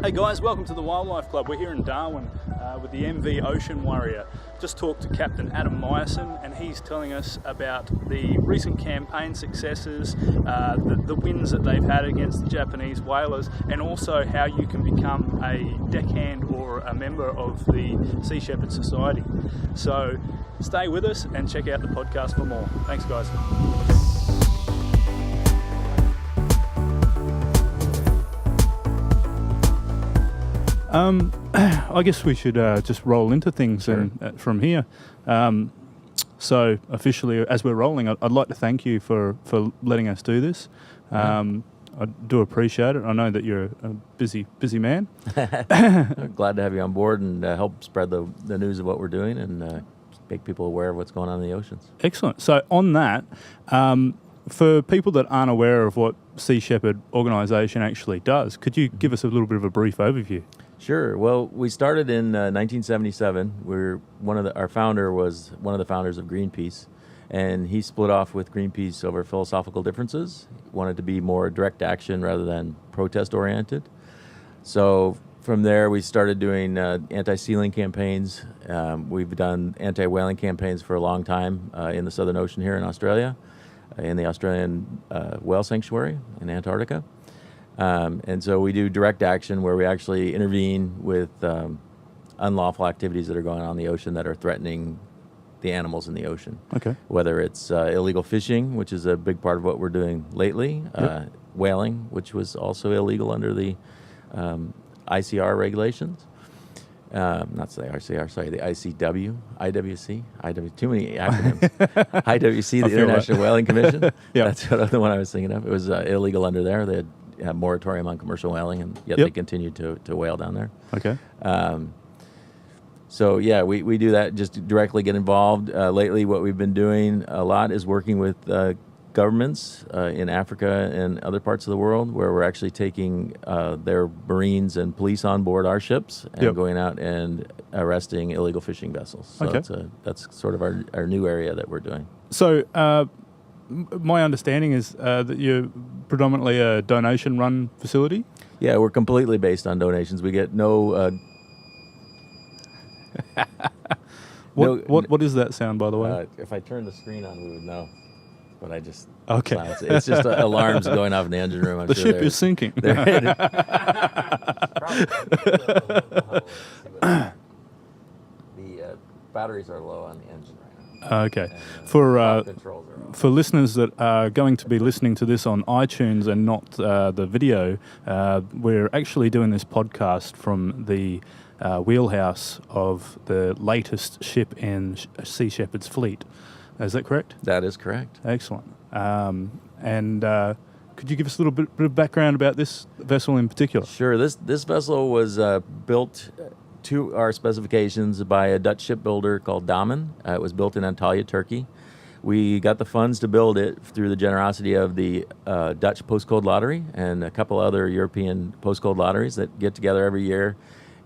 Hey guys, welcome to the Wildlife Club. We're here in Darwin with the MV Ocean Warrior. Just talked to Captain Adam Meyerson, and he's telling us about the recent campaign successes, the wins that they've had against the Japanese whalers, and also how you can become a deckhand or a member of the Sea Shepherd Society. So stay with us and check out the podcast for more. Thanks guys. I guess we should just roll into things from here. So officially, as we're rolling, I'd like to thank you for letting us do this. I do appreciate it. I know that you're a busy man. I'm glad to have you on board and help spread the news of what we're doing and make people aware of what's going on in the oceans. Excellent. So on that, for people that aren't aware of what Sea Shepherd organisation actually does, could you give us a little bit of a brief overview? Sure. Well, we started in 1977. Our founder was one of the founders of Greenpeace, and he split off with Greenpeace over philosophical differences. He wanted to be more direct action rather than protest oriented. So from there, we started doing anti-sealing campaigns. We've done anti-whaling campaigns for a long time in the Southern Ocean here in Australia, in the Australian Whale Sanctuary in Antarctica. And so we do direct action where we actually intervene with unlawful activities that are going on in the ocean that are threatening the animals in the ocean. Okay. Whether it's illegal fishing, which is a big part of what we're doing lately, whaling, which was also illegal under the ICR regulations. Not the ICR, sorry, the ICW, IWC, too many acronyms. IWC, the International Whaling Commission. That's the one I was thinking of. It was illegal under there. They had a moratorium on commercial whaling, and yet they continued to whale down there. Okay. So yeah, we do that, just directly get involved. Lately, what we've been doing a lot is working with governments in Africa and other parts of the world, where we're actually taking their Marines and police on board our ships and going out and arresting illegal fishing vessels. So that's sort of our new area that we're doing. So my understanding is that you're predominantly a donation-run facility? Yeah, we're completely based on donations. We get no... What is that sound, by the way? If I turn the screen on, we would know. But I just... Okay. It's just alarms going off in the engine room. The ship is sinking. The batteries are low on the engine right now. Okay. For listeners that are going to be listening to this on iTunes and not the video, we're actually doing this podcast from the wheelhouse of the latest ship in Sea Shepherd's fleet. Is that correct? That is correct. Excellent. And could you give us a little bit of background about this vessel in particular? Sure. This vessel was built to our specifications by a Dutch shipbuilder called Damen. It was built in Antalya, Turkey. We got the funds to build it through the generosity of the Dutch postcode lottery and a couple other European postcode lotteries that get together every year,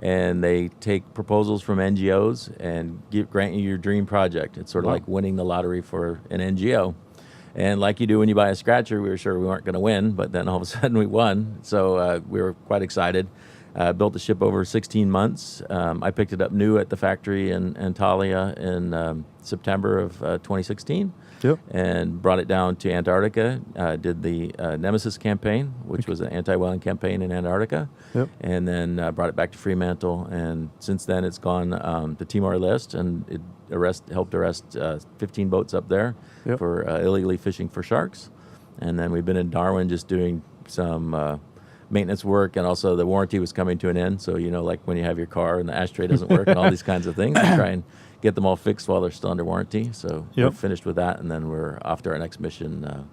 and they take proposals from NGOs and grant you your dream project. It's sort of like winning the lottery for an NGO. And like you do when you buy a scratcher, we were sure we weren't going to win, but then all of a sudden we won. So we were quite excited. Built the ship over 16 months. I picked it up new at the factory in Antalya in September of 2016 and brought it down to Antarctica. Did the Nemesis campaign, which was an anti-whaling campaign in Antarctica, and then brought it back to Fremantle. And since then it's gone to Timor-Leste, and it helped arrest 15 boats up there for illegally fishing for sharks. And then we've been in Darwin just doing some maintenance work, and also the warranty was coming to an end. So, like when you have your car and the ashtray doesn't work and all these kinds of things, we try and get them all fixed while they're still under warranty. So we're finished with that, and then we're off to our next mission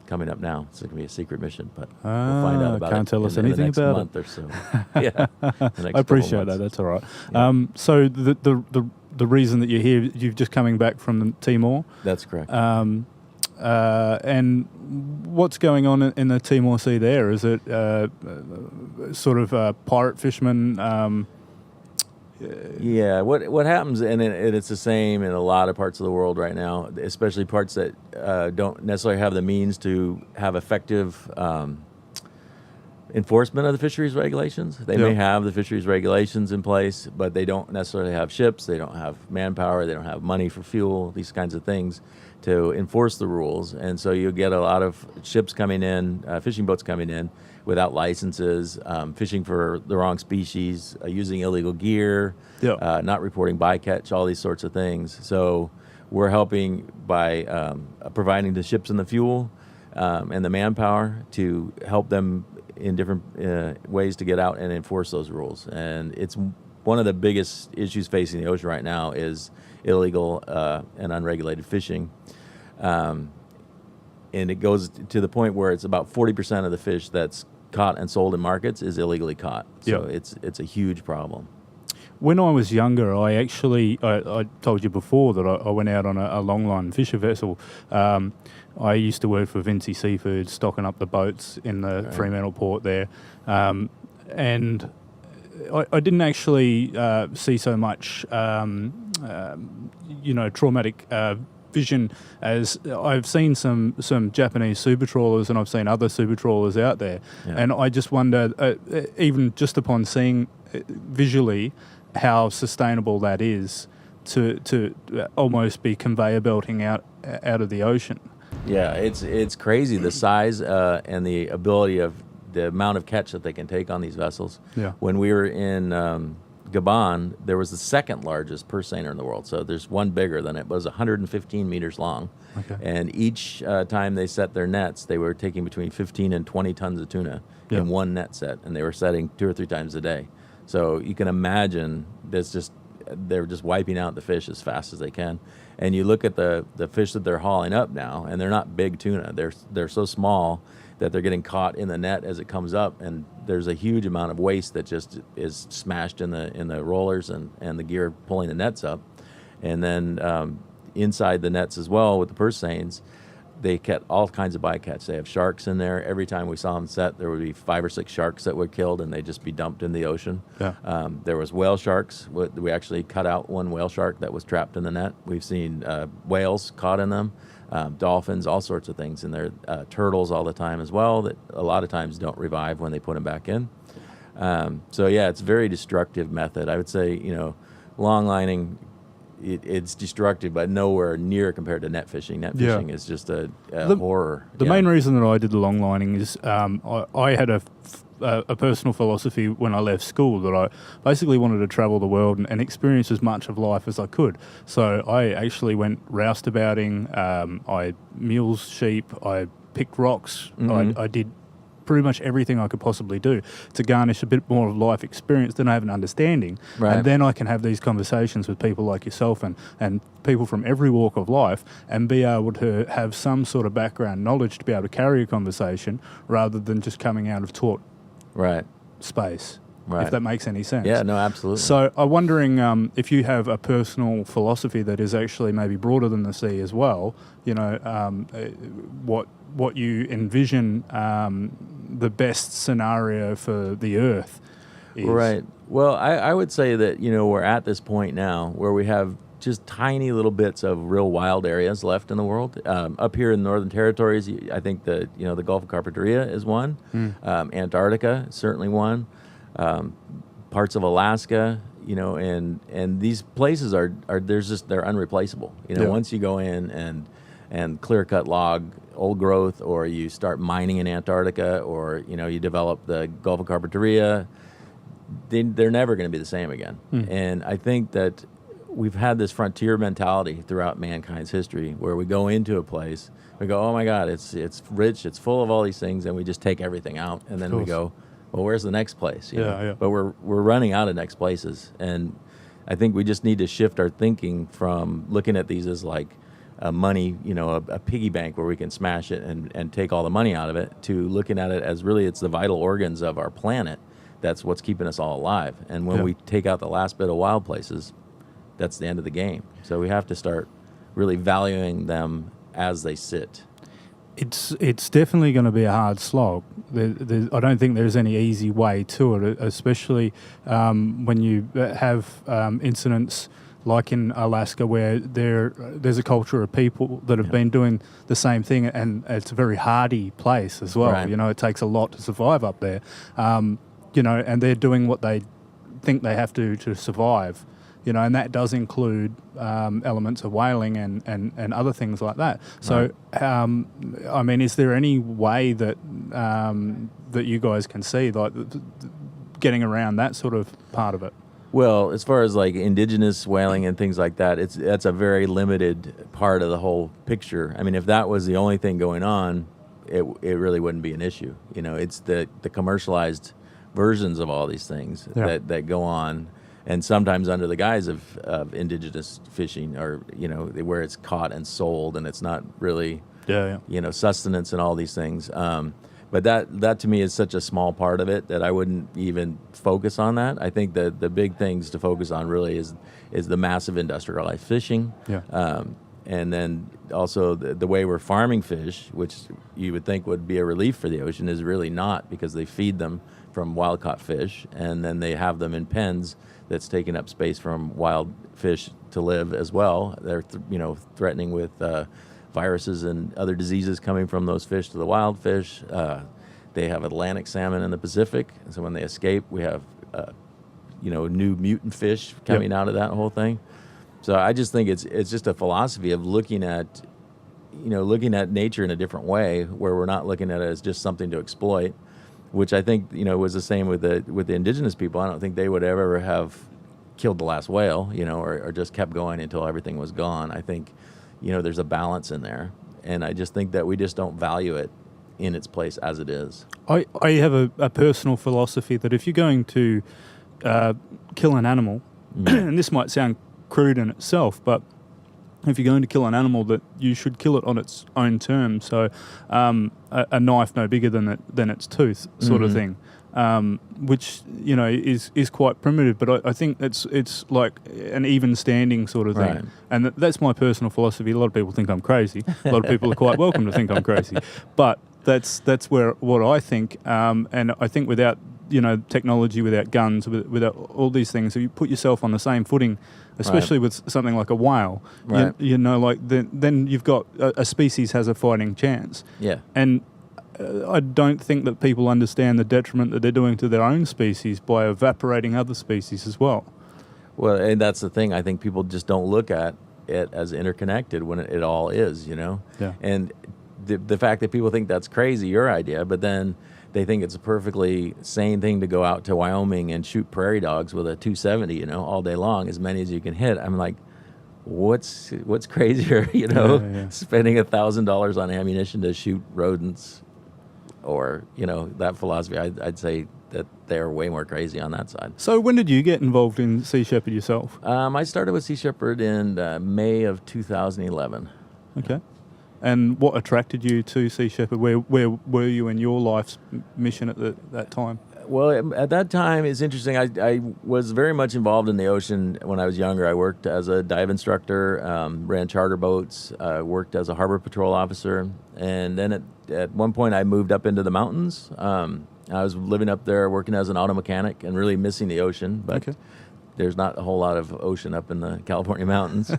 coming up now. It's going to be a secret mission, but we'll find out about it. Can't tell us anything about it. The next month or so. I appreciate that. That's all right. Yeah. So the reason that you're here, you've just coming back from Timor. That's correct. And what's going on in the Timor Sea there? Is it sort of pirate fishermen? Yeah, what happens, and it's the same in a lot of parts of the world right now, especially parts that don't necessarily have the means to have effective enforcement of the fisheries regulations. They may have the fisheries regulations in place, but they don't necessarily have ships, they don't have manpower, they don't have money for fuel, these kinds of things to enforce the rules. And so you get a lot of ships coming in, fishing boats coming in without licenses, fishing for the wrong species, using illegal gear, not reporting bycatch, all these sorts of things. So we're helping by providing the ships and the fuel and the manpower to help them in different ways to get out and enforce those rules. And it's one of the biggest issues facing the ocean right now is illegal and unregulated fishing. And it goes to the point where it's about 40% of the fish that's caught and sold in markets is illegally caught. So it's a huge problem. When I was younger, I told you before that I went out on a longline fisher vessel. I used to work for Vinci Seafood, stocking up the boats in the Fremantle port there. And I didn't actually see so much, traumatic vision as I've seen some Japanese super trawlers and I've seen other super trawlers out there. And I just wonder, even just upon seeing visually how sustainable that is to almost be conveyor belting out of the ocean. Yeah, it's crazy, the size and the ability of the amount of catch that they can take on these vessels. When we were in Gabon, there was the second largest purse seiner in the world. So there's one bigger than it, was 115 meters long. And each time they set their nets, they were taking between 15 and 20 tons of tuna in one net set, and they were setting 2 or 3 times a day. So you can imagine they're just wiping out the fish as fast as they can. And you look at the fish that they're hauling up now, and they're not big tuna. They're so small that they're getting caught in the net as it comes up, and there's a huge amount of waste that just is smashed in the rollers and the gear pulling the nets up. And then inside the nets as well with the purse seines, they get all kinds of bycatch. They have sharks in there. Every time we saw them set, there would be 5 or 6 sharks that were killed, and they'd just be dumped in the ocean. There was whale sharks. We actually cut out one whale shark that was trapped in the net. We've seen whales caught in them, dolphins, all sorts of things in there. Turtles all the time as well that a lot of times don't revive when they put them back in. So yeah, it's a very destructive method. I would say, long lining, it's destructive, but nowhere near compared to net fishing. Net fishing is just a horror. The main reason that I did the long lining is I had a personal philosophy when I left school that I basically wanted to travel the world and experience as much of life as I could. So I actually went roustabouting, I mules sheep, I picked rocks, I did pretty much everything I could possibly do to garnish a bit more of life experience than I have an understanding. And then I can have these conversations with people like yourself and people from every walk of life and be able to have some sort of background knowledge to be able to carry a conversation rather than just coming out of taught space, if that makes any sense. Yeah, no, absolutely. So I'm wondering if you have a personal philosophy that is actually maybe broader than the sea as well, what you envision the best scenario for the Earth is. Right. Well, I would say that, we're at this point now where we have just tiny little bits of real wild areas left in the world. Up here in the Northern Territories, I think the Gulf of Carpentaria is one. Antarctica is certainly one. Parts of Alaska, and these places are they're unreplaceable. Once you go in and clear cut log old growth, or you start mining in Antarctica, or you develop the Gulf of Carpentaria, they're never going to be the same again. And I think that we've had this frontier mentality throughout mankind's history where we go into a place, we go, oh my God, it's rich, it's full of all these things, and we just take everything out, and then we go, well, where's the next place? But we're running out of next places, and I think we just need to shift our thinking from looking at these as like money, a piggy bank where we can smash it and take all the money out of it, to looking at it as really it's the vital organs of our planet. That's what's keeping us all alive. And when we take out the last bit of wild places, that's the end of the game. So we have to start really valuing them as they sit. It's definitely going to be a hard slog. I don't think there's any easy way to it, especially when you have incidents like in Alaska, where there's a culture of people that have been doing the same thing, and it's a very hardy place as well. Right. You know, it takes a lot to survive up there. You know, and they're doing what they think they have to survive. You know, and that does include elements of whaling and other things like that. So, I mean, is there any way that that you guys can see, like, getting around that sort of part of it? Well, as far as like indigenous whaling and things like that, that's a very limited part of the whole picture. I mean, if that was the only thing going on, it really wouldn't be an issue. You know, it's the commercialized versions of all these things that go on. And sometimes under the guise of indigenous fishing, or, you know, where it's caught and sold, and it's not really, you know, sustenance and all these things. But that to me is such a small part of it that I wouldn't even focus on that. I think that the big things to focus on really is the massive industrialized fishing. And then also the way we're farming fish, which you would think would be a relief for the ocean, is really not, because they feed them from wild-caught fish, and then they have them in pens that's taking up space from wild fish to live as well. They're you know, threatening with viruses and other diseases coming from those fish to the wild fish. They have Atlantic salmon in the Pacific, and so when they escape, we have you know, new mutant fish coming out of that whole thing. So I just think it's just a philosophy of looking at nature in a different way, where we're not looking at it as just something to exploit, which I think, you know, was the same with the indigenous people. I don't think they would ever have killed the last whale, you know, or just kept going until everything was gone. I think, you know, there's a balance in there, and I just think that we just don't value it in its place as it is. I have a personal philosophy that if you're going to kill an animal, and this might sound crude in itself, but if you're going to kill an animal, that you should kill it on its own terms. So a knife no bigger than its tooth, sort of thing, which, you know, is quite primitive. But I think it's like an even standing sort of thing, and that's my personal philosophy. A lot of people think I'm crazy. A lot of people are quite welcome to think I'm crazy, but that's what I think. And I think without, you know, technology, without guns, without all these things, if you put yourself on the same footing, especially with something like a whale, you know, like then you've got a species has a fighting chance. And I don't think that people understand the detriment that they're doing to their own species by evaporating other species as well. Well, and that's the thing. I think people just don't look at it as interconnected when it all is, you know. And the fact that people think that's crazy, your idea, but then they think it's a perfectly sane thing to go out to Wyoming and shoot prairie dogs with a 270, you know, all day long, as many as you can hit. I'm like, what's crazier, you know, spending $1,000 on ammunition to shoot rodents, or, you know, that philosophy? I'd say that they're way more crazy on that side. So when did you get involved in Sea Shepherd yourself? I started with Sea Shepherd in May of 2011. Okay. And what attracted you to Sea Shepherd? Where were you in your life's mission at that time? Well, at that time, it's interesting. I was very much involved in the ocean when I was younger. I worked as a dive instructor, ran charter boats, worked as a harbor patrol officer, and then at one point I moved up into the mountains. I was living up there working as an auto mechanic and really missing the ocean, but there's not a whole lot of ocean up in the California mountains.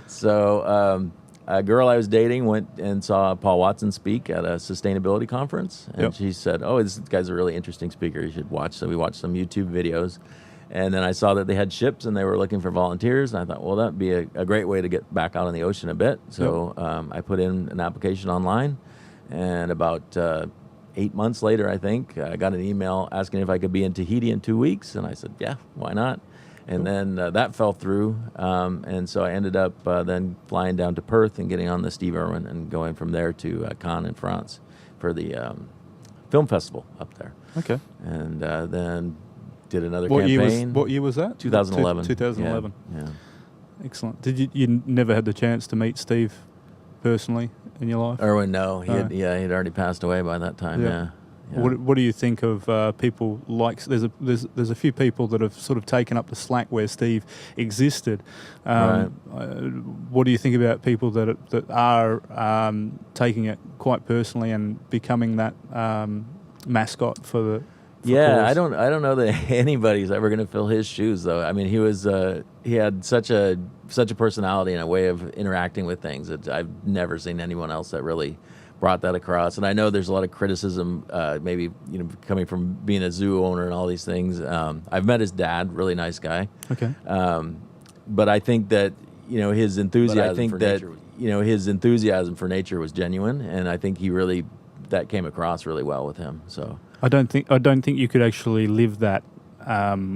So a girl I was dating went and saw Paul Watson speak at a sustainability conference, and she said, "Oh, this guy's a really interesting speaker. You should watch." So we watched some YouTube videos, and then I saw that they had ships and they were looking for volunteers, and I thought, well, that'd be a great way to get back out on the ocean a bit. So I put in an application online, and about 8 months later, I think, I got an email asking if I could be in Tahiti in 2 weeks, and I said, yeah, why not? And then that fell through, and so I ended up then flying down to Perth and getting on the Steve Irwin and going from there to Cannes in France for the film festival up there. Okay. And then did another campaign. What year was that? 2011. 2011. Yeah. Excellent. Did you never had the chance to meet Steve personally in your life? Irwin, no. He'd already passed away by that time, yeah. What do you think of people like? There's a few people that have sort of taken up the slack where Steve existed. What do you think about people that are taking it quite personally and becoming that mascot for Yeah, cause. I don't know that anybody's ever going to fill his shoes, though. I mean, he had such a personality and a way of interacting with things that I've never seen anyone else that really brought that across. And I know there's a lot of criticism, maybe coming from being a zoo owner and all these things. I've met his dad, really nice guy. Okay. But I think that his enthusiasm for nature was genuine, and I think that came across really well with him. So I don't think you could actually live that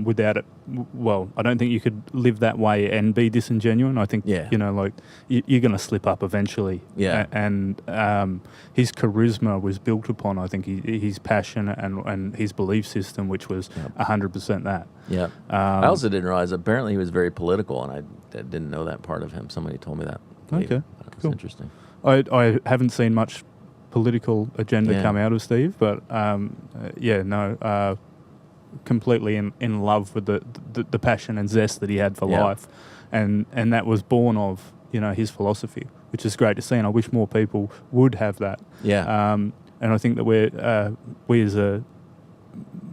without it. Well, I don't think you could live that way and be disingenuine. I think you're going to slip up eventually. Yeah. And his charisma was built upon, I think, his passion and his belief system, which was 100% that. Yeah. I also didn't realize apparently he was very political, and I didn't know that part of him. Somebody told me that. Okay. That was Cool. interesting. I haven't seen much political agenda come out of Steve, but completely in love with the passion and zest that he had for life, and that was born of his philosophy, which is great to see, and I wish more people would have that. And I think that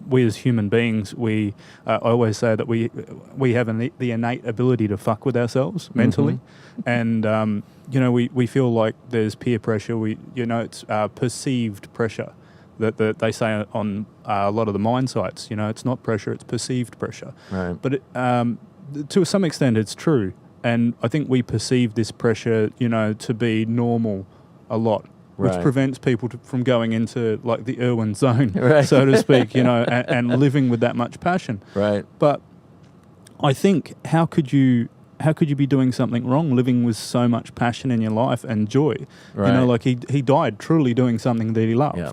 we as human beings, I always say that we have the innate ability to fuck with ourselves mentally, and we feel like there's peer pressure. It's perceived pressure that they say on a lot of the mine sites. It's not pressure; it's perceived pressure. Right. But to some extent, it's true, and I think we perceive this pressure, to be normal a lot. Which Right. prevents people from going into like the Irwin zone, Right. so to speak, and living with that much passion. Right. But I think how could you be doing something wrong, living with so much passion in your life and joy? Right. Like he died truly doing something that he loved. Yeah.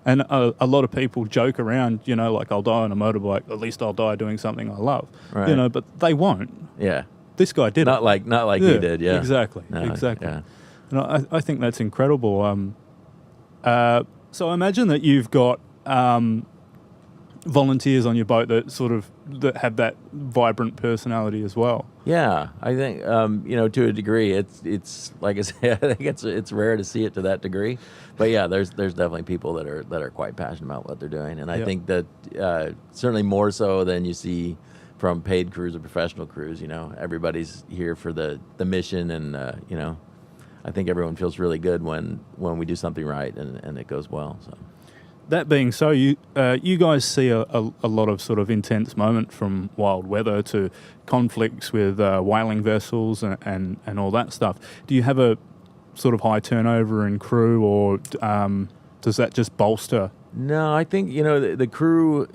And a lot of people joke around, like I'll die on a motorbike. At least I'll die doing something I love. Right. But they won't. Yeah. This guy did. Not like he did. Yeah. Exactly. No, Exactly. Yeah. And I think that's incredible. So I imagine that you've got volunteers on your boat that have that vibrant personality as well. Yeah, I think to a degree, it's like I said, I think it's rare to see it to that degree, but yeah, there's definitely people that are quite passionate about what they're doing, and I think that certainly more so than you see from paid crews or professional crews. Everybody's here for the mission, and I think everyone feels really good when we do something right and it goes well. So. That being so, you guys see a lot of sort of intense moment from wild weather to conflicts with whaling vessels and all that stuff. Do you have a sort of high turnover in crew, or does that just bolster? No, I think the crew.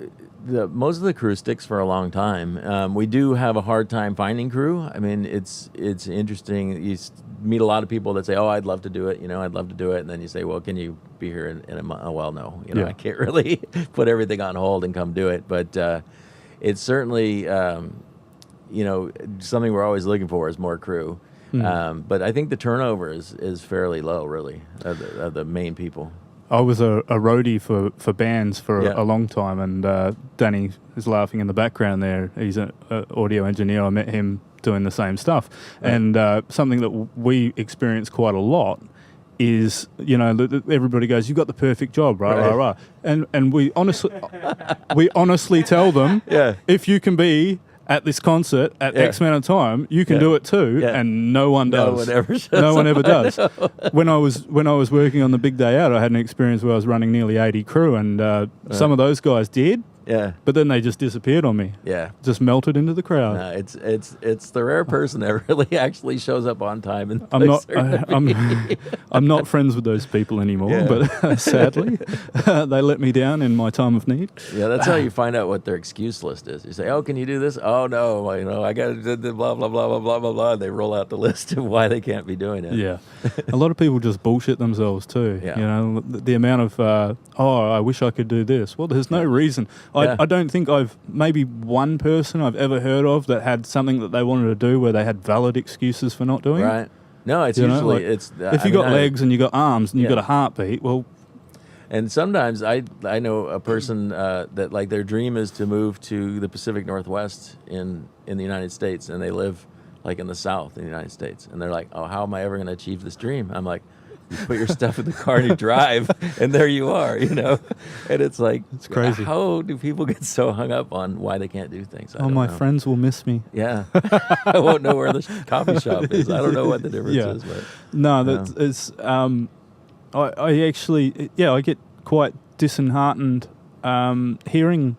Most of the crew sticks for a long time. We do have a hard time finding crew. I mean, it's interesting. You meet a lot of people that say, "Oh, I'd love to do it." I'd love to do it, and then you say, "Well, can you be here in a month?" Oh, well, no. I can't really put everything on hold and come do it. But it's certainly something we're always looking for is more crew. But I think the turnover is fairly low, really, of the main people. I was a roadie for bands for a long time, and Danny is laughing in the background there. He's an audio engineer. I met him doing the same stuff. Right. And something that we experience quite a lot is, everybody goes, "You've got the perfect job, right. And we honestly tell them, if you can be at this concert at X amount of time, you can do it too, and no one does. No one ever does. When I was working on the Big Day Out, I had an experience where I was running nearly 80 crew, and some of those guys did. Yeah. But then they just disappeared on me. Yeah. Just melted into the crowd. No, it's the rare person that really actually shows up on time. And I'm not friends with those people anymore, but sadly, they let me down in my time of need. Yeah, that's how you find out what their excuse list is. You say, "Oh, can you do this?" "Oh, no, I got to do blah, blah, blah, blah, blah, blah, blah." They roll out the list of why they can't be doing it. Yeah. A lot of people just bullshit themselves too. Yeah. The amount of, I wish I could do this. Well, there's no reason. I don't think maybe one person I've ever heard of that had something that they wanted to do where they had valid excuses for not doing it. Right. No, it's usually, if you got legs and you got arms and you got a heartbeat, well. And sometimes I know a person that like their dream is to move to the Pacific Northwest in the United States, and they live like in the South in the United States, and they're like, "Oh, how am I ever going to achieve this dream?" I'm like, You put your stuff in the car and you drive, and there you are, you know. And it's like, It's crazy. How do people get so hung up on why they can't do things? I Oh, don't my know. friends will miss me. Yeah, I won't know where the coffee shop is. I don't know what the difference Yeah. is, but No, that's it's. I actually, I get quite disheartened hearing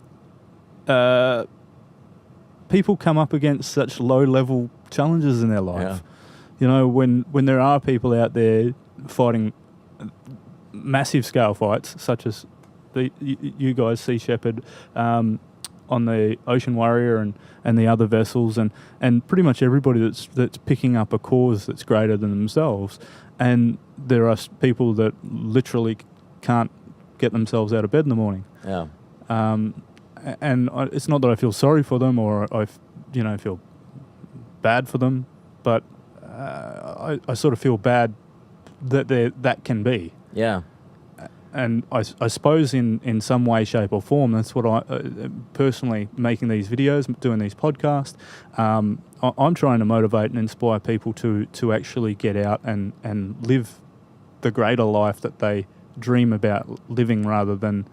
people come up against such low-level challenges in their life. Yeah. You know, when there are people out there fighting massive scale fights, such as you guys, Sea Shepherd, on the Ocean Warrior and the other vessels, and pretty much everybody that's picking up a cause that's greater than themselves, and there are people that literally can't get themselves out of bed in the morning. yeah, And it's not that I feel sorry for them or I feel bad for them, but I sort of feel bad that that can be. yeah, And I suppose in some way, shape or form, that's what I personally, making these videos, doing these podcasts, I'm trying to motivate and inspire people to actually get out and live the greater life that they dream about living, rather than,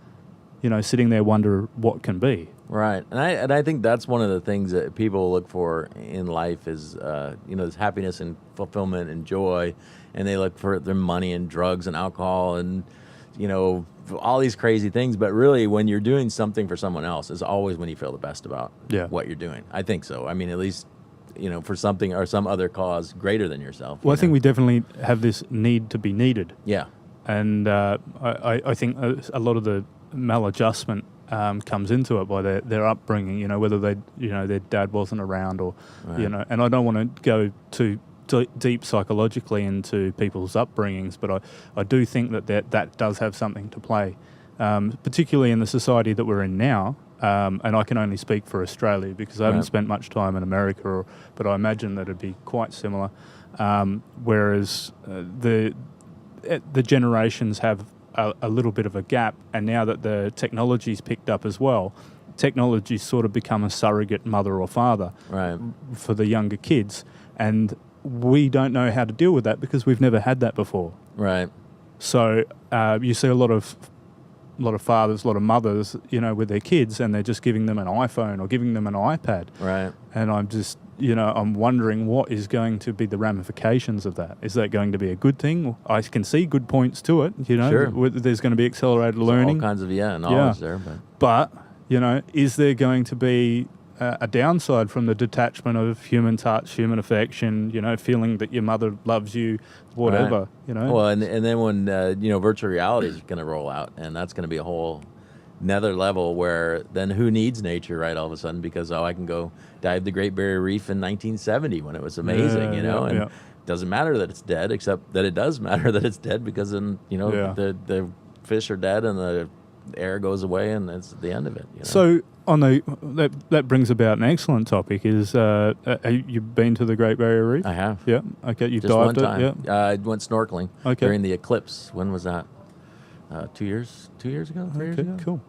sitting there wonder what can be. right. And I think that's one of the things that people look for in life is this happiness and fulfillment and joy, and they look for their money and drugs and alcohol and all these crazy things. But really, when you're doing something for someone else, is always when you feel the best about what you're doing. I think so. I mean, at least for something or some other cause greater than yourself. Well, I think we definitely have this need to be needed. Yeah. And I think a lot of the maladjustment comes into it by their upbringing, whether their dad wasn't around or, Right. and I don't want to go too deep psychologically into people's upbringings, but I do think that does have something to play, particularly in the society that we're in now. And I can only speak for Australia because I haven't Right. spent much time in America, but I imagine that it'd be quite similar. Whereas the generations have a little bit of a gap, and now that the technology's picked up as well, technology's sort of become a surrogate mother or father Right. for the younger kids, and we don't know how to deal with that because we've never had that before. Right. So you see a lot of fathers, a lot of mothers, with their kids, and they're just giving them an iPhone or giving them an iPad. Right. And I'm just, I'm wondering what is going to be the ramifications of that. Is that going to be a good thing? I can see good points to it, Sure. There's going to be accelerated learning. All kinds of knowledge there, but But, is there going to be a downside from the detachment of human touch, human affection, feeling that your mother loves you, whatever, Well, and then when virtual reality is going to roll out, and that's going to be a whole another level where then who needs nature, right? All of a sudden, because I can go dive the Great Barrier Reef in 1970 when it was amazing, and it doesn't matter that it's dead, except that it does matter that it's dead because then the fish are dead and the air goes away and it's the end of it. So on that brings about an excellent topic. Is you've been to the Great Barrier Reef? I have. Yeah. Okay. You've Just dived one time. it. Yeah. I went snorkeling during the eclipse. When was that? 2 years ago? 3 years ago? Cool.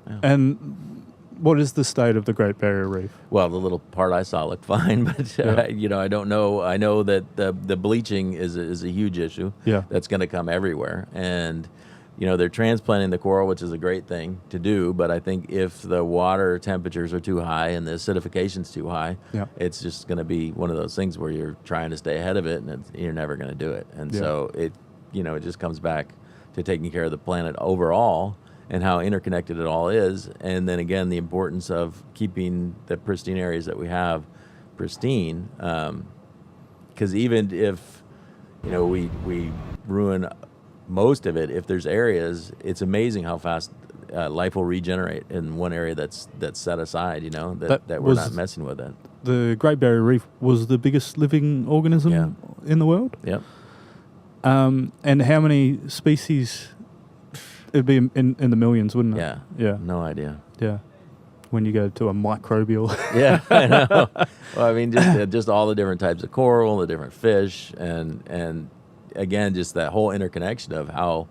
Yeah. And what is the state of the Great Barrier Reef? Well, the little part I saw looked fine, but I don't know. I know that the bleaching is a huge issue. Yeah. That's going to come everywhere, and they're transplanting the coral, which is a great thing to do. But I think if the water temperatures are too high and the acidification's too high, it's just going to be one of those things where you're trying to stay ahead of it, and you're never going to do it. And so it just comes back to taking care of the planet overall and how interconnected it all is. And then again, the importance of keeping the pristine areas that we have pristine. Because even if, we ruin most of it, if there's areas, it's amazing how fast life will regenerate in one area that's set aside, that we're not messing with it. The Great Barrier Reef was the biggest living organism in the world? Yep. And how many species? It'd be in the millions, wouldn't it? Yeah. Yeah. No idea. Yeah. When you go to a microbial. Yeah, I know. Well, I mean, just all the different types of coral, the different fish, and again, just that whole interconnection of how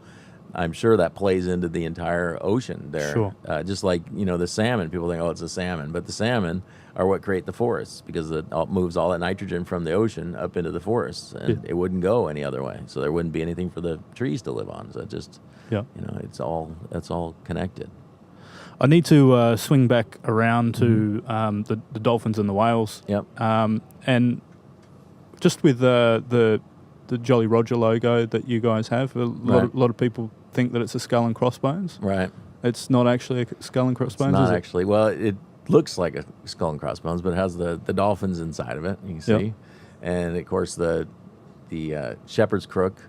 I'm sure that plays into the entire ocean there. Sure. Just like, the salmon, people think, oh, it's a salmon. But the salmon are what create the forests, because it moves all that nitrogen from the ocean up into the forests, and it wouldn't go any other way. So there wouldn't be anything for the trees to live on. So it just, it's all connected. I need to swing back around to the dolphins and the whales. Yep. And just with the Jolly Roger logo that you guys have, a lot of people think that it's a skull and crossbones. Right. It's not actually a skull and crossbones, It's not is it? actually. Well, it looks like a skull and crossbones, but it has the dolphins inside of it, you can see. Yep. And, of course, the shepherd's crook,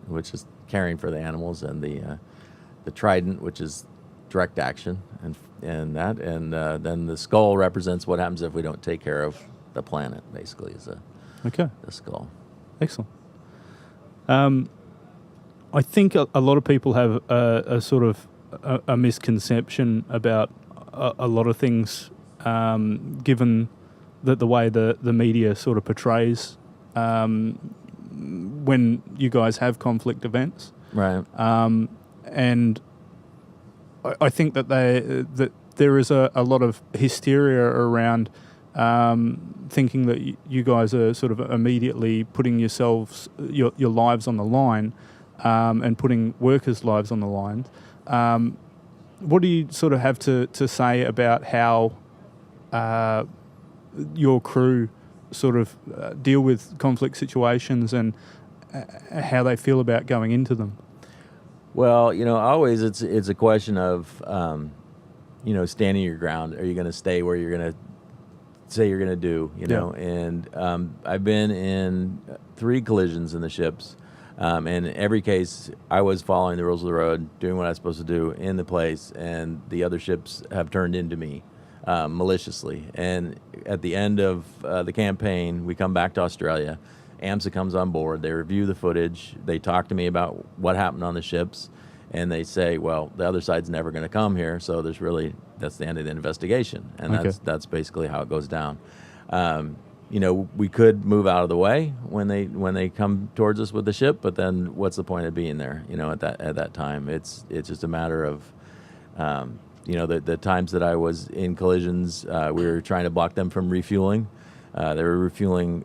which is caring for the animals, and the trident, which is direct action, and then the skull represents what happens if we don't take care of the planet, basically, is the skull. Excellent. I think a lot of people have a sort of a misconception about a lot of things, given that the way the media sort of portrays when you guys have conflict events. Right. And I think that there is a lot of hysteria around thinking that you guys are sort of immediately putting your lives on the line, and putting workers' lives on the line. What do you sort of have to say about how your crew sort of deal with conflict situations, and how they feel about going into them? Well, always it's a question of, standing your ground. Are you going to stay where you're going to say you're going to do, And I've been in 3 collisions in the ships. And in every case, I was following the rules of the road, doing what I was supposed to do in the place, and the other ships have turned into me maliciously. And at the end of the campaign, we come back to Australia. AMSA comes on board. They review the footage. They talk to me about what happened on the ships, and they say, well, the other side's never going to come here, so that's the end of the investigation. And that's basically how it goes down. We could move out of the way when they come towards us with the ship, but then what's the point of being there? At that time, it's just a matter of, the times that I was in collisions, we were trying to block them from refueling. They were refueling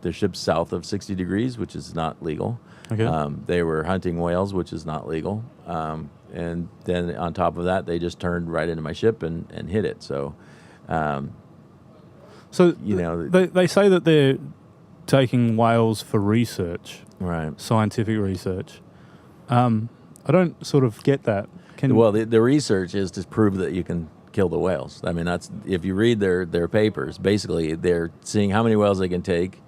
their ships south of 60 degrees, which is not legal. Okay. They were hunting whales, which is not legal. And then on top of that, they just turned right into my ship and hit it. So. So they say that they're taking whales for research, right? Scientific research. I don't sort of get that. Well, the research is to prove that you can kill the whales. I mean, that's, if you read their papers, basically they're seeing how many whales they can take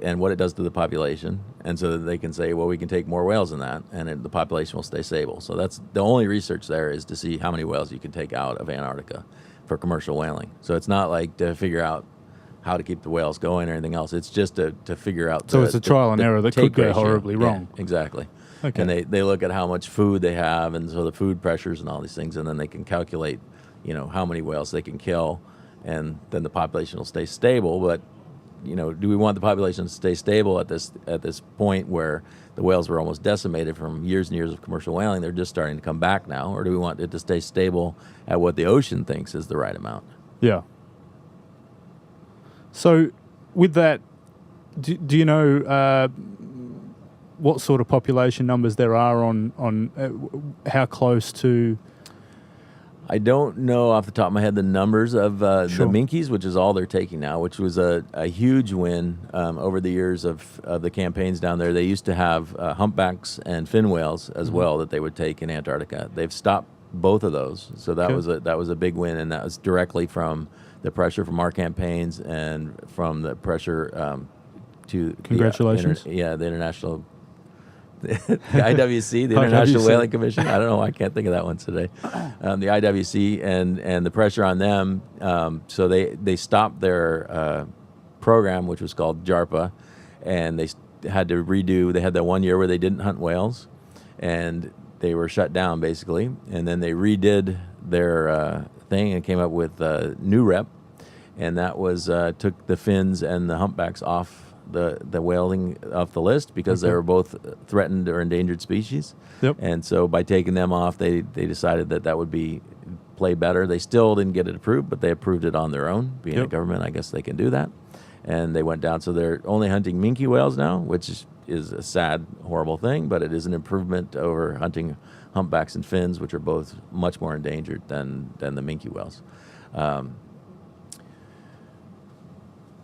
and what it does to the population, and so that they can say, well, we can take more whales than that, and the population will stay stable. So that's the only research there, is to see how many whales you can take out of Antarctica for commercial whaling. So it's not like to figure out how to keep the whales going or anything else. It's just to figure out. So it's a trial and error that could go horribly wrong. Yeah, exactly. Okay. And they look at how much food they have, and so the food pressures and all these things, and then they can calculate, how many whales they can kill, and then the population will stay stable. But do we want the population to stay stable at this point where the whales were almost decimated from years and years of commercial whaling? They're just starting to come back now. Or do we want it to stay stable at what the ocean thinks is the right amount? Yeah. So with that, do you know what sort of population numbers there are on how close to? I don't know off the top of my head the numbers of Sure. the minkies, which is all they're taking now, which was a huge win over the years of the campaigns down there. They used to have humpbacks and fin whales as well that they would take in Antarctica. They've stopped both of those, so that was a big win, and that was directly from the pressure from our campaigns and from the pressure to Congratulations. the international. The IWC, the International Whaling Commission. I don't know why I can't think of that one today. The IWC and the pressure on them. So they stopped their program, which was called JARPA, and they had to redo. They had that 1 year where they didn't hunt whales, and they were shut down basically. And then they redid their thing and came up with new rep, and that was took the fins and the humpbacks off the whaling off the list because they were both threatened or endangered species. Yep. And so by taking them off, they decided that would play better. They still didn't get it approved, but they approved it on their own. Being a government, I guess they can do that. And they went down. So they're only hunting minke whales now, which is a sad, horrible thing, but it is an improvement over hunting humpbacks and fins, which are both much more endangered than the minke whales.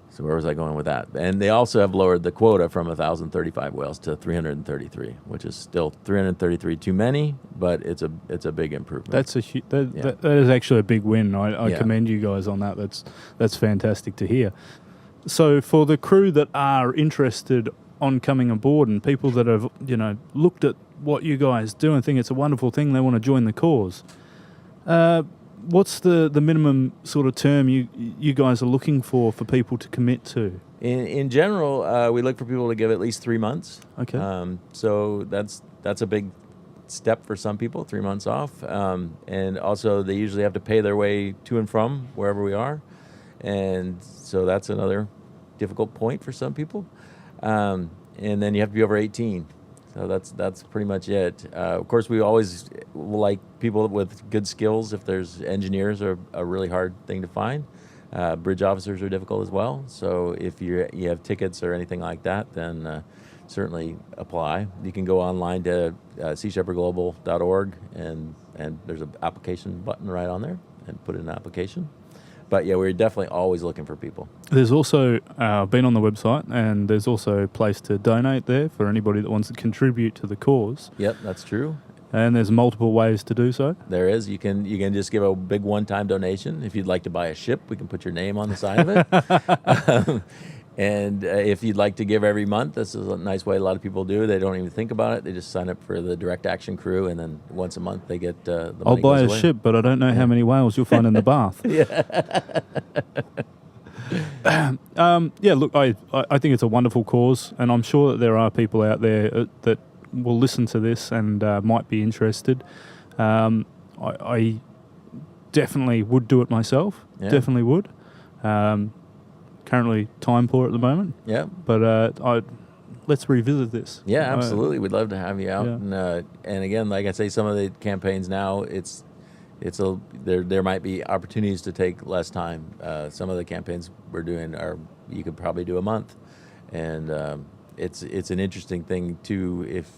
So where was I going with that? And they also have lowered the quota from 1,035 whales to 333, which is still 333 too many, but it's a big improvement. That is actually a big win. I commend you guys on that. That's fantastic to hear. So for the crew that are interested on coming aboard and people that have looked at what you guys do and think it's a wonderful thing, they want to join the cause. What's the minimum sort of term you guys are looking for people to commit to? In general, we look for people to give at least 3 months. Okay. So that's a big step for some people, 3 months off. And also they usually have to pay their way to and from wherever we are. And so that's another difficult point for some people. And then you have to be over 18. So that's pretty much it. Of course, we always like people with good skills. If there's engineers, are a really hard thing to find. Bridge officers are difficult as well. So if you have tickets or anything like that, then certainly apply. You can go online to seashepherdglobal.org and there's an application button right on there and put in an application. But yeah, we're definitely always looking for people. There's also been on the website, and there's also a place to donate there for anybody that wants to contribute to the cause. Yep, that's true. And there's multiple ways to do so. There is. You can just give a big one-time donation. If you'd like to buy a ship, we can put your name on the side of it. And if you'd like to give every month, this is a nice way a lot of people do. They don't even think about it. They just sign up for the direct action crew, and then once a month they get the money. I'll buy a away. ship, but I don't know how many whales you'll find in the bath. Look, I think it's a wonderful cause, and I'm sure that there are people out there that will listen to this and might be interested. I definitely would do it myself. Yeah. Definitely would. Currently time poor at the moment. Yeah. But let's revisit this. Yeah, absolutely. We'd love to have you out. Yeah. And again, like I say, some of the campaigns now, there might be opportunities to take less time. Some of the campaigns we're doing you could probably do a month, and it's an interesting thing too, if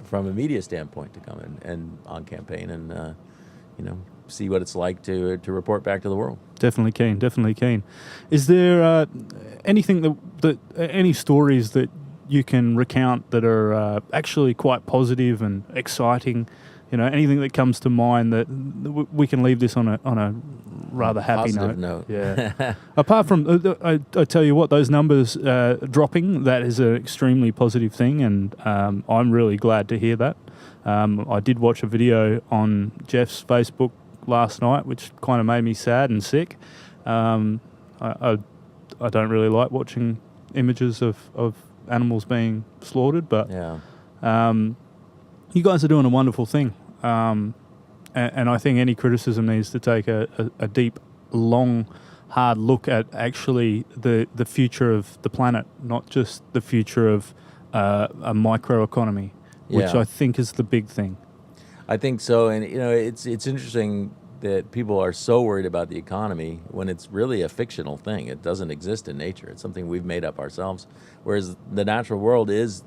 from a media standpoint, to come in and on campaign and see what it's like to report back to the world. Definitely keen. Is there anything any stories that you can recount that are actually quite positive and exciting? Anything that comes to mind that we can leave this on a rather happy note. Yeah. Apart from, I tell you what, those numbers dropping, that is an extremely positive thing, and I'm really glad to hear that. I did watch a video on Jeff's Facebook last night, which kind of made me sad and sick. I don't really like watching images of animals being slaughtered, but you guys are doing a wonderful thing. And I think any criticism needs to take a deep, long, hard look at actually the future of the planet, not just the future of a microeconomy, which I think is the big thing. I think so, and it's interesting that people are so worried about the economy when it's really a fictional thing. It doesn't exist in nature. It's something we've made up ourselves. Whereas the natural world it's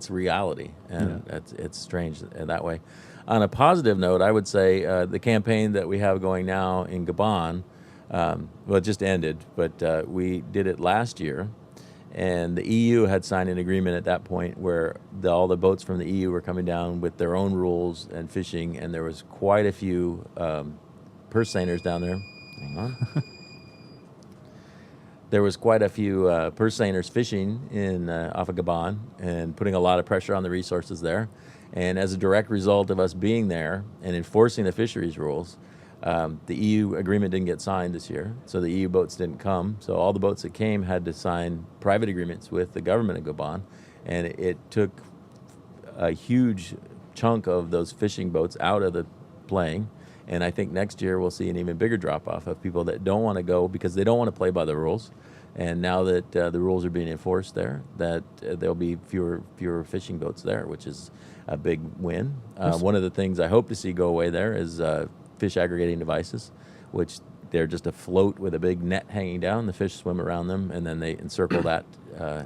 reality, and it's strange in that way. On a positive note, I would say the campaign that we have going now in Gabon, it just ended, but we did it last year. And the EU had signed an agreement at that point where all the boats from the EU were coming down with their own rules and fishing, and there was quite a few purse seiners down there. Hang on. There was quite a few purse seiners fishing off of Gabon and putting a lot of pressure on the resources there. And as a direct result of us being there and enforcing the fisheries rules, the EU agreement didn't get signed this year, so the EU boats didn't come. So all the boats that came had to sign private agreements with the government of Gabon, and it took a huge chunk of those fishing boats out of the playing. And I think next year we'll see an even bigger drop-off of people that don't want to go because they don't want to play by the rules. And now that the rules are being enforced there, that there'll be fewer fishing boats there, which is a big win. One of the things I hope to see go away there is fish aggregating devices, which they're just a float with a big net hanging down. The fish swim around them, and then they encircle that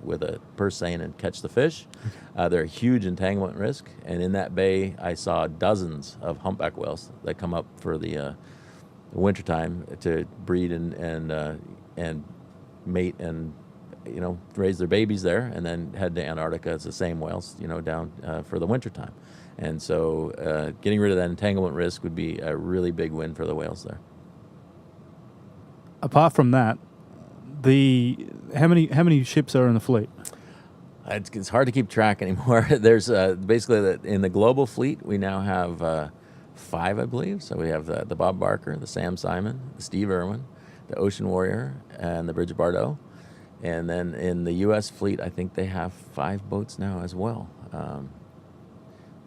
with a purse seine and catch the fish. They're a huge entanglement risk, and in that bay, I saw dozens of humpback whales that come up for the wintertime to breed and mate and raise their babies there, and then head to Antarctica. It's the same whales, down for the wintertime. And so getting rid of that entanglement risk would be a really big win for the whales there. Apart from that, how many ships are in the fleet? It's hard to keep track anymore. There's basically in the global fleet, we now have 5, I believe. So we have the Bob Barker, the Sam Simon, the Steve Irwin, the Ocean Warrior, and the Bridget Bardot. And then in the U.S. fleet, I think they have 5 boats now as well.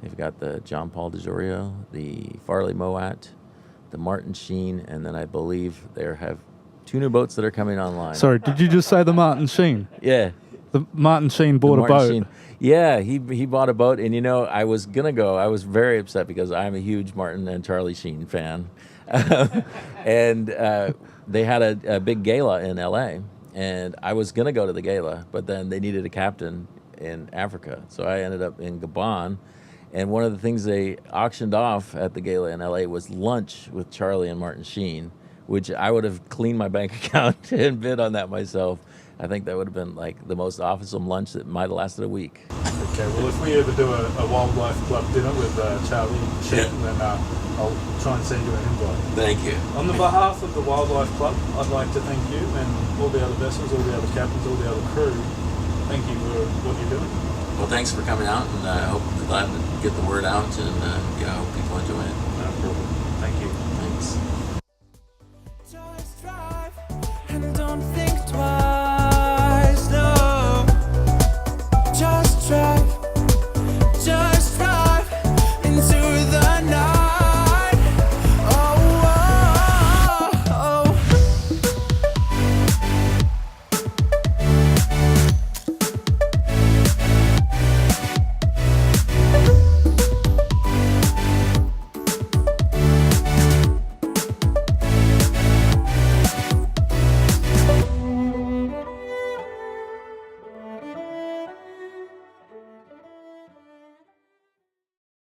They've got the John Paul DeJorio, the Farley Moat, the Martin Sheen, and then I believe they have 2 new boats that are coming online. Sorry, did you just say the Martin Sheen? Yeah. The Martin Sheen bought a boat. Sheen. Yeah, he bought a boat, and I was gonna go. I was very upset because I'm a huge Martin and Charlie Sheen fan, and they had a big gala in L.A. and I was gonna go to the gala, but then they needed a captain in Africa, so I ended up in Gabon. And one of the things they auctioned off at the gala in L.A. was lunch with Charlie and Martin Sheen, which I would have cleaned my bank account and bid on that myself. I think that would have been like the most awesome lunch that might have lasted a week. Okay, well, if we ever do a wildlife club dinner with Charlie Sheen, then I'll try and send you an invite. Thank you. On the behalf of the Wildlife Club, I'd like to thank you and all the other vessels, all the other captains, all the other crew. Thank you for what you're doing. Well, thanks for coming out, and I hope glad to get the word out, and I hope people enjoy it. No problem. Thank you. Thanks.